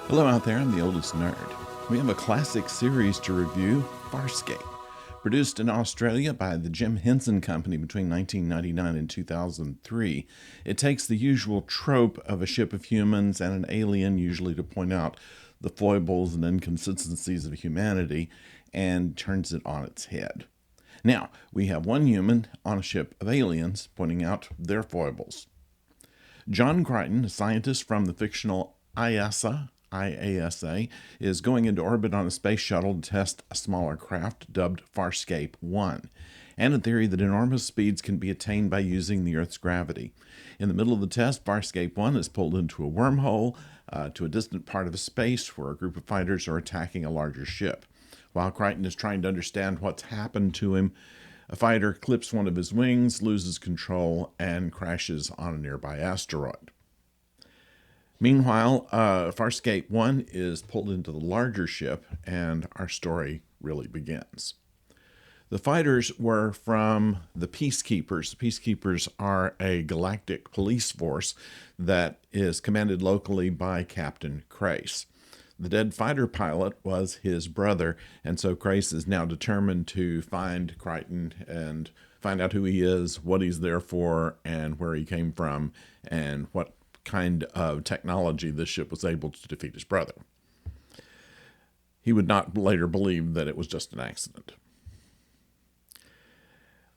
Hello out there, I'm the oldest nerd. We have a classic series to review, Farscape. Produced in Australia by the Jim Henson Company between 1999 and 2003, it takes the usual trope of a ship of humans and an alien, usually to point out the foibles and inconsistencies of humanity, and turns it on its head. Now, we have one human on a ship of aliens pointing out their foibles. John Crichton, a scientist from the fictional IASA, is going into orbit on a space shuttle to test a smaller craft dubbed Farscape S1E1, and a theory that enormous speeds can be attained by using the Earth's gravity. In the middle of the test, Farscape S1E1 is pulled into a wormhole to a distant part of space where a group of fighters are attacking a larger ship. While Crichton is trying to understand what's happened to him, a fighter clips one of his wings, loses control, and crashes on a nearby asteroid. Meanwhile, Farscape S1E1 is pulled into the larger ship, and our story really begins. The fighters were from the Peacekeepers. The Peacekeepers are a galactic police force that is commanded locally by Captain Crace. The dead fighter pilot was his brother, and so Crace is now determined to find Crichton and find out who he is, what he's there for, and where he came from, and what kind of technology this ship was able to defeat his brother. He would not later believe that it was just an accident.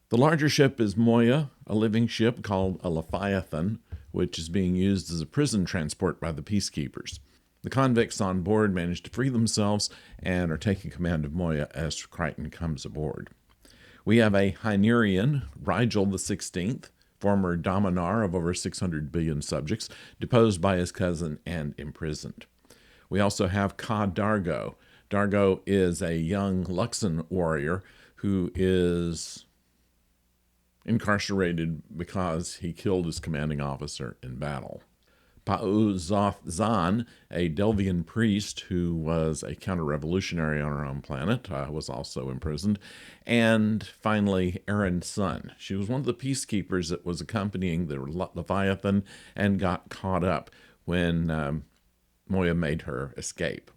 The larger ship is Moya, a living ship called a Leviathan, which is being used as a prison transport by the Peacekeepers. The convicts on board manage to free themselves and are taking command of Moya as Crichton comes aboard. We have a Hynerian, Rigel the 16th, former dominar of over 600 billion subjects, deposed by his cousin and imprisoned. We also have Ka Dargo. Dargo is a young Luxan warrior who is incarcerated because he killed his commanding officer in battle. Pa'u-Zoth-Zan, a Delvian priest who was a counter-revolutionary on her own planet, was also imprisoned. And finally, Erin's son. She was one of the peacekeepers that was accompanying the Leviathan and got caught up when Moya made her escape.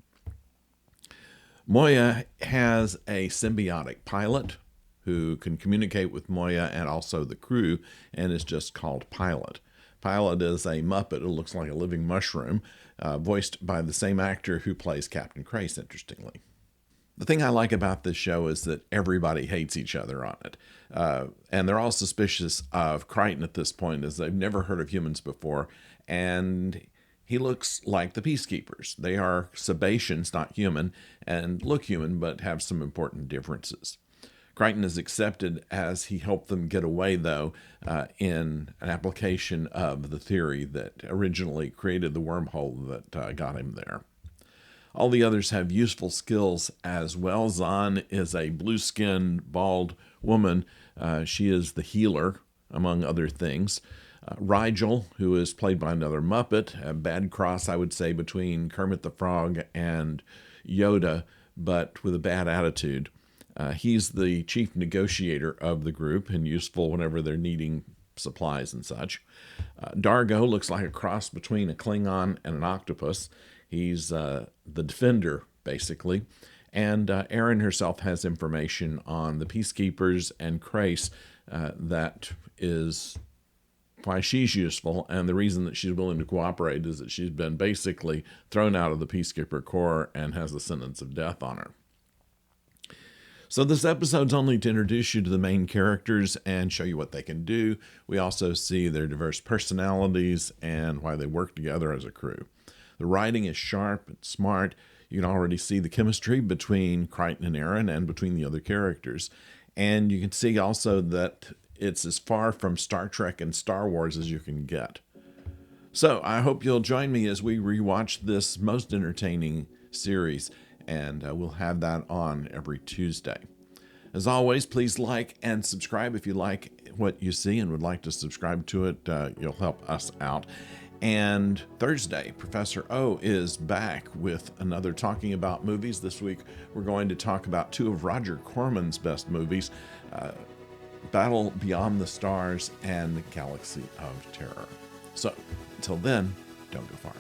Moya has a symbiotic pilot who can communicate with Moya and also the crew, and is just called Pilot. Pilot is a Muppet who looks like a living mushroom, voiced by the same actor who plays Captain Crace, interestingly. The thing I like about this show is that everybody hates each other on it. And they're all suspicious of Crichton at this point, as they've never heard of humans before. And he looks like the Peacekeepers. They are Sebaceans, not human, and look human, but have some important differences. Crichton is accepted as he helped them get away, though, in an application of the theory that originally created the wormhole that got him there. All the others have useful skills as well. Zan is a blue-skinned, bald woman. She is the healer, among other things. Rigel, who is played by another Muppet, a bad cross, I would say, between Kermit the Frog and Yoda, but with a bad attitude. He's the chief negotiator of the group and useful whenever they're needing supplies and such. Dargo looks like a cross between a Klingon and an octopus. He's the defender, basically. And Erin herself has information on the Peacekeepers and Crace that is why she's useful, and the reason that she's willing to cooperate is that she's been basically thrown out of the Peacekeeper Corps and has the sentence of death on her. So this episode's only to introduce you to the main characters and show you what they can do. We also see their diverse personalities and why they work together as a crew. The writing is sharp and smart. You can already see the chemistry between Crichton and Erin and between the other characters. And you can see also that it's as far from Star Trek and Star Wars as you can get. So I hope you'll join me as we rewatch this most entertaining series, and we'll have that on every Tuesday. As always, please like and subscribe if you like what you see and would like to subscribe to it. You'll help us out. And Thursday, Professor O is back with another Talking About Movies. This week, we're going to talk about two of Roger Corman's best movies, Battle Beyond the Stars and Galaxy of Terror. So, until then, don't go far.